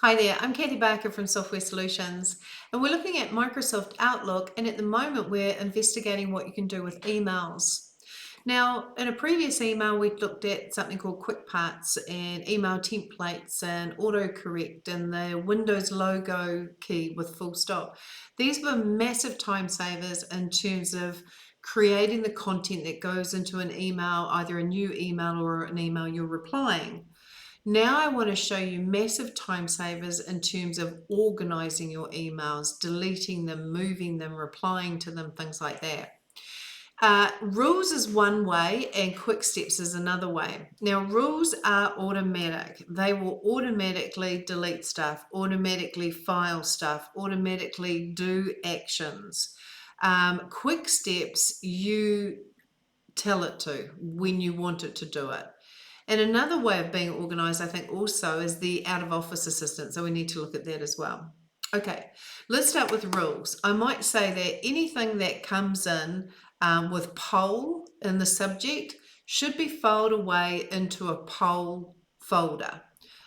Hi there, I'm Cathi Barker from Software Solutions, and we're looking at Microsoft Outlook, and at the moment we're investigating what you can do with emails. Now, in a previous email, we looked at something called quick parts and email templates and autocorrect and the Windows logo key with full stop. These were massive time savers in terms of creating the content that goes into an email, either a new email or an email you're replying. Now I want to show you massive time savers in terms of organizing your emails, deleting them, moving them, replying to them, things like that. Rules is one way and quick steps is another way. Now, rules are automatic. They will automatically delete stuff, automatically file stuff, automatically do actions. Quick steps, you tell it to when you want it to do it. And another way of being organized, I think, also is the out of office assistant. So we need to look at that as well. Okay, let's start with rules. I might say that anything that comes in with poll in the subject should be filed away into a poll folder.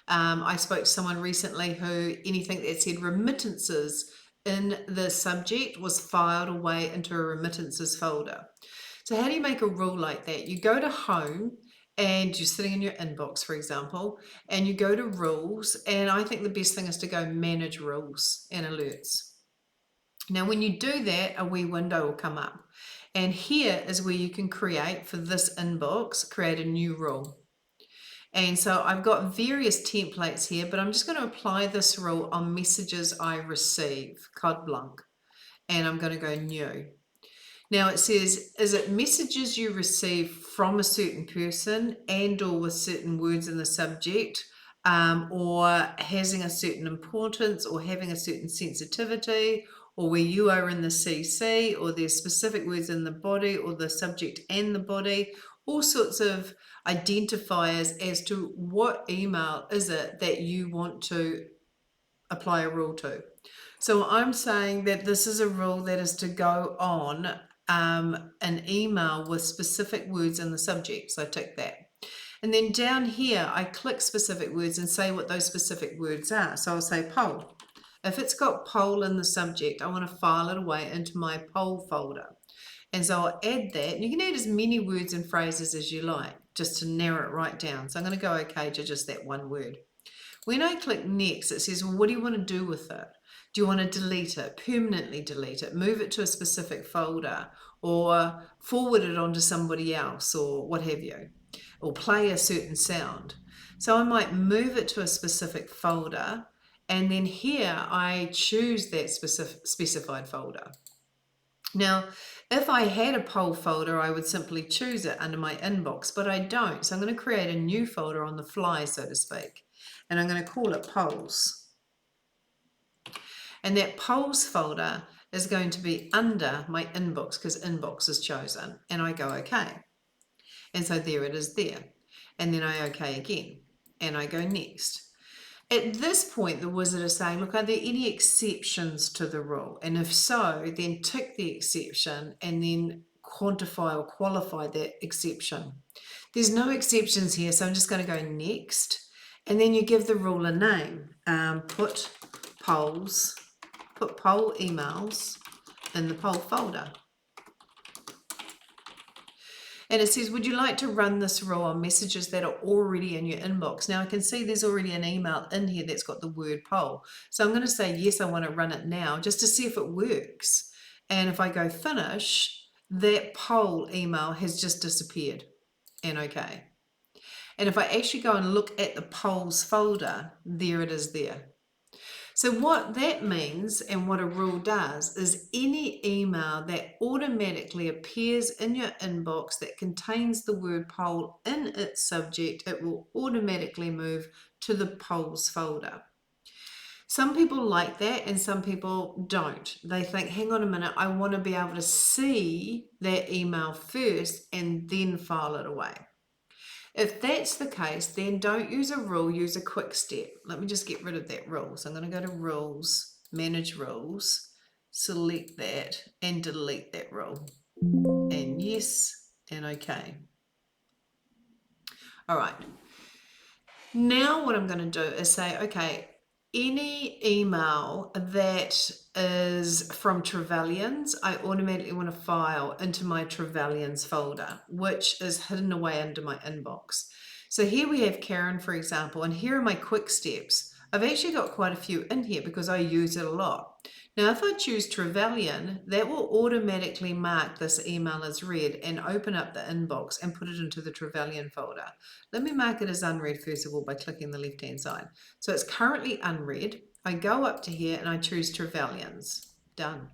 I spoke to someone recently who anything that said remittances in the subject was filed away into a remittances folder. So how do you make a rule like that? You go to home and you're sitting in your inbox, for example, and you go to rules. And I think the best thing is to go manage rules and alerts. Now, when you do that, a wee window will come up. And here is where you can create for this inbox, create a new rule. And so I've got various templates here, but I'm just going to apply this rule on messages I receive, code blanc. And I'm going to go new. Now it says, is it messages you receive from a certain person and or with certain words in the subject, or having a certain importance or having a certain sensitivity, or where you are in the CC, or there's specific words in the body or the subject and the body, all sorts of identifiers as to what email is it that you want to apply a rule to. So I'm saying that this is a rule that is to go on an email with specific words in the subject. So I tick that. And then down here, I click specific words and say what those specific words are. So I'll say poll. If it's got poll in the subject, I want to file it away into my poll folder. And so I'll add that. And you can add as many words and phrases as you like, just to narrow it right down. So I'm going to go okay to just that one word. When I click next, it says, well, what do you want to do with it? Do you want to delete it, permanently delete it, move it to a specific folder, or forward it on to somebody else, or what have you, or play a certain sound? So I might move it to a specific folder, and then here I choose that specified folder. Now, if I had a poll folder, I would simply choose it under my inbox, but I don't. So I'm going to create a new folder on the fly, so to speak, and I'm going to call it polls. And that polls folder is going to be under my inbox because inbox is chosen, and I go okay. And so there it is there. And then I okay again, and I go next. At this point, the wizard is saying, look, are there any exceptions to the rule? And if so, then tick the exception and then quantify or qualify that exception. There's no exceptions here, so I'm just going to go next. And then you give the rule a name. Put poll emails in the poll folder. And it says, would you like to run this rule on messages that are already in your inbox? Now I can see there's already an email in here that's got the word poll. So I'm going to say, yes, I want to run it now just to see if it works. And if I go finish, that poll email has just disappeared. And okay. And if I actually go and look at the polls folder, there it is there. So what that means and what a rule does is any email that automatically appears in your inbox that contains the word poll in its subject, it will automatically move to the polls folder. Some people like that and some people don't. They think, hang on a minute, I want to be able to see that email first and then file it away. If that's the case, then don't use a rule, use a quick step. Let me just get rid of that rule. So I'm going to go to rules, manage rules, select that and delete that rule. And yes, and okay. All right. Now what I'm going to do is say, okay, any email that is from Trevelyan's, I automatically want to file into my Trevelyan's folder, which is hidden away under my inbox. So here we have Karen, for example, and here are my quick steps. I've actually got quite a few in here because I use it a lot. Now, if I choose Trevelyan, that will automatically mark this email as read and open up the inbox and put it into the Trevelyan folder. Let me mark it as unread first of all by clicking the left-hand side. So it's currently unread. I go up to here and I choose Trevelyan's. Done.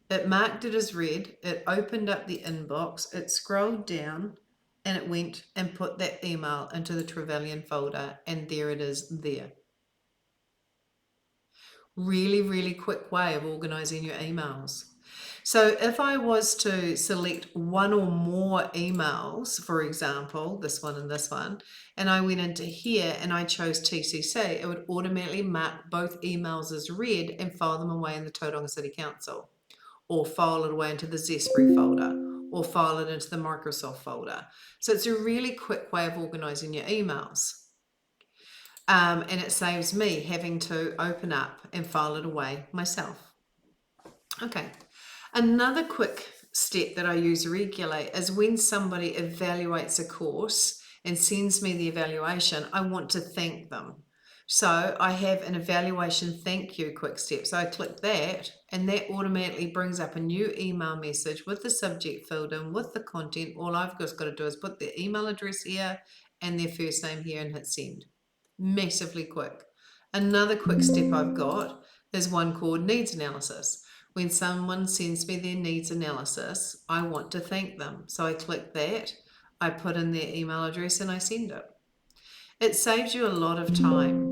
It marked it as read. It opened up the inbox. It scrolled down and it went and put that email into the Trevelyan folder, and there it is there. Really quick way of organizing your emails. So if I was to select one or more emails, for example, this one and this one, and I went into here and I chose TCC, it would automatically mark both emails as read and file them away in the Tauranga City Council, or file it away into the Zespri folder, or file it into the Microsoft folder. So it's a really quick way of organizing your emails. And it saves me having to open up and file it away myself. Okay, another quick step that I use regularly is when somebody evaluates a course and sends me the evaluation, I want to thank them. So I have an evaluation thank you quick step. So I click that and that automatically brings up a new email message with the subject filled in, with the content. All I've just got to do is put their email address here and their first name here and hit send. Massively quick. Another quick step I've got is one called needs analysis. When someone sends me their needs analysis, I want to thank them. So I click that, I put in their email address and I send it. It saves you a lot of time.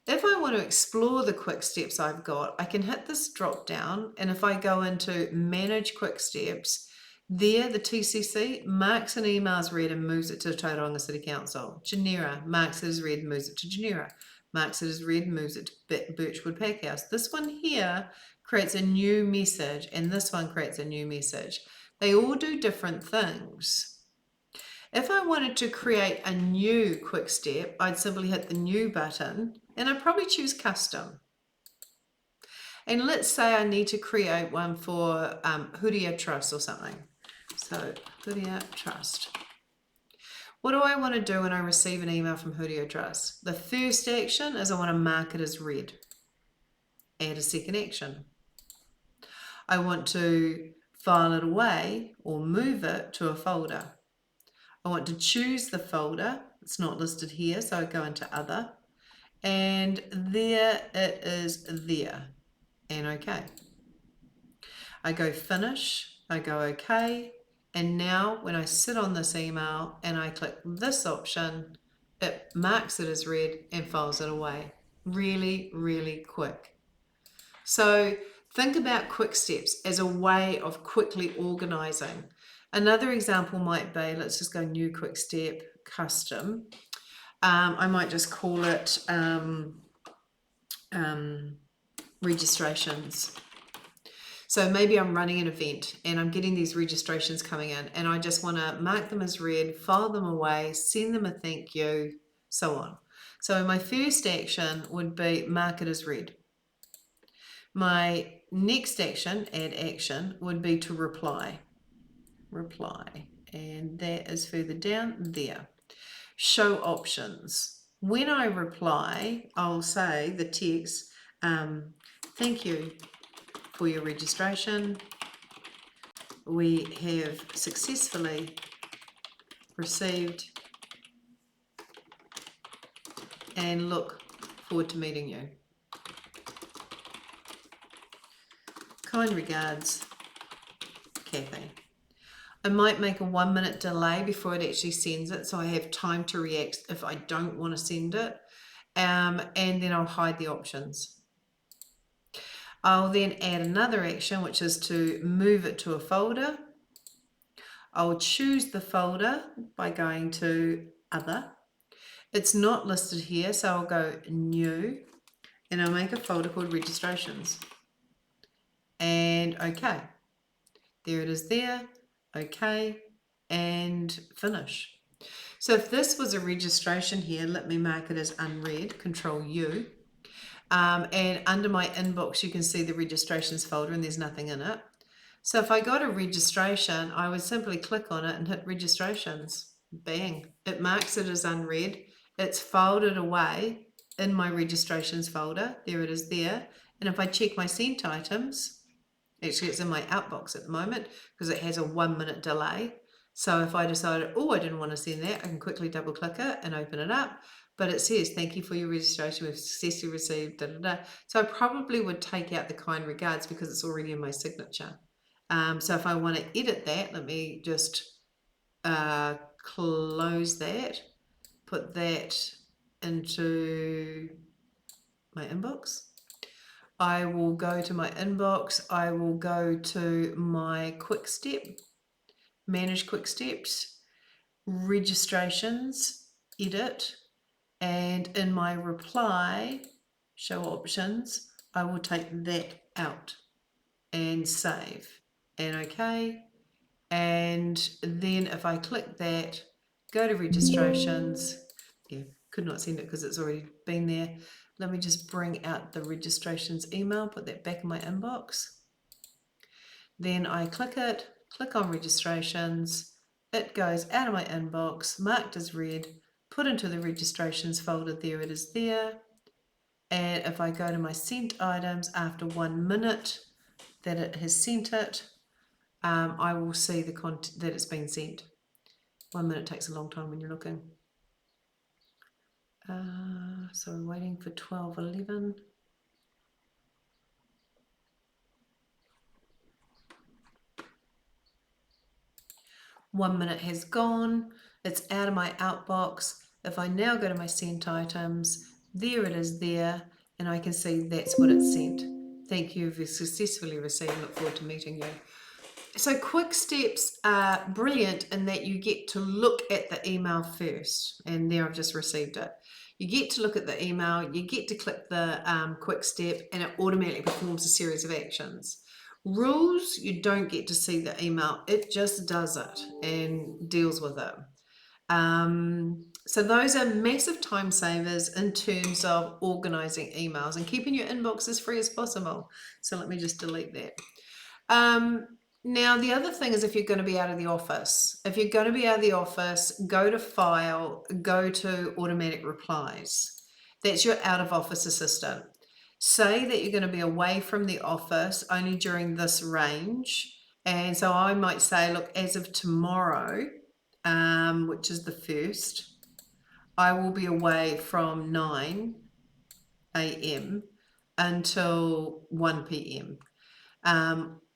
If I want to explore the quick steps I've got, I can hit this drop down, and if I go into manage quick steps, there the TCC marks an email as read and moves it to Tauranga City Council. Genera marks it as read and moves it to Genera. Marks it as read and moves it to Birchwood Packhouse. This one here creates a new message, and this one creates a new message. They all do different things. If I wanted to create a new quick step, I'd simply hit the new button and I'd probably choose custom. And let's say I need to create one for Huria Trust or something. So Huria Trust. What do I want to do when I receive an email from Huria Trust? The first action is I want to mark it as read. Add a second action. I want to file it away or move it to a folder. I want to choose the folder. It's not listed here, so I go into other, and there it is there, and okay. I go finish, I go okay, and now when I sit on this email and I click this option, it marks it as read and files it away. Really quick. So think about quick steps as a way of quickly organizing. Another example might be, let's just go new quick step, custom. I might just call it registrations. So maybe I'm running an event and I'm getting these registrations coming in and I just want to mark them as read, file them away, send them a thank you, so on. So my first action would be mark it as read. My next action, add action, would be to reply, and that is further down there. Show options. When I reply, I'll say the text, thank you for your registration. We have successfully received and look forward to meeting you. Kind regards, Kathy. I might make a 1 minute delay before it actually sends it, so I have time to react if I don't want to send it, and then I'll hide the options. I'll then add another action, which is to move it to a folder. I'll choose the folder by going to other. It's not listed here, so I'll go new, and I'll make a folder called registrations. And okay, there it is there. Okay, and finish. So if this was a registration here, let me mark it as unread, Control U. And under my inbox, you can see the registrations folder and there's nothing in it. So if I go to registration, I would simply click on it and hit registrations. Bang, it marks it as unread. It's folded away in my registrations folder. There it is there. And if I check my sent items, actually it's in my outbox at the moment because it has a 1 minute delay. So if I decided, oh, I didn't want to send that, I can quickly double click it and open it up. But it says, thank you for your registration, we've successfully received, da, da, da. So I probably would take out the kind regards because it's already in my signature. So if I want to edit that, let me just close that, put that into my inbox. I will go to my inbox, I will go to my quick step, manage quick steps, registrations, edit, and in my reply, show options, I will take that out and save and OK. And then if I click that, go to registrations, yeah, could not send it because it's already been there. Let me just bring out the registrations email, put that back in my inbox. Then I click it, click on registrations, it goes out of my inbox, marked as read, put into the registrations folder, there it is there. And if I go to my sent items after 1 minute that it has sent it, I will see the content that it's been sent. 1 minute takes a long time when you're looking. So we're waiting for 12:11. One minute has gone. It's out of my outbox. If I now go to my sent items, there it is there, and I can see that's what it's sent. Thank you for successfully received. Look forward to meeting you. So quick steps are brilliant in that you get to look at the email first, and there I've just received it. You get to look at the email, you get to click the quick step, and it automatically performs a series of actions. Rules, you don't get to see the email, it just does it and deals with it. So those are massive time savers in terms of organizing emails and keeping your inbox as free as possible. So let me just delete that. Now, the other thing is if you're going to be out of the office. If you're going to be out of the office, go to File, go to Automatic Replies. That's your out of office assistant. Say that you're going to be away from the office only during this range. And so I might say, look, as of tomorrow, which is the 1st, I will be away from 9 a.m. until 1 p.m.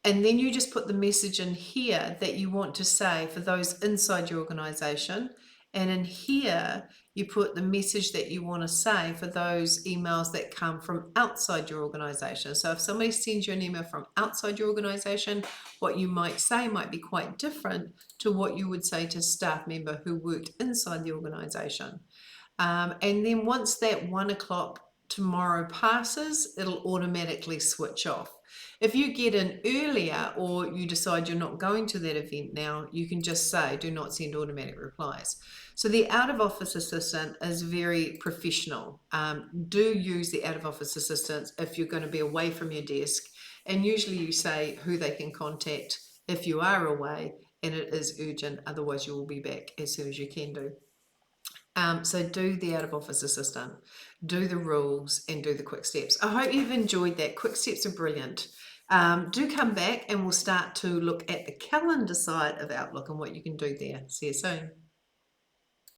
And then you just put the message in here that you want to say for those inside your organization. And in here, you put the message that you want to say for those emails that come from outside your organization. So if somebody sends you an email from outside your organization, what you might say might be quite different to what you would say to a staff member who worked inside the organization. And then once that 1 o'clock tomorrow passes, it'll automatically switch off. If you get in earlier or you decide you're not going to that event now, you can just say, do not send automatic replies. So the out of office assistant is very professional. Do use the out of office assistant if you're going to be away from your desk. And usually you say who they can contact if you are away and it is urgent. Otherwise you will be back as soon as you can do. So do the out of office assistant, do the rules and do the quick steps. I hope you've enjoyed that. Quick steps are brilliant. Do come back and we'll start to look at the calendar side of Outlook and what you can do there. See you soon.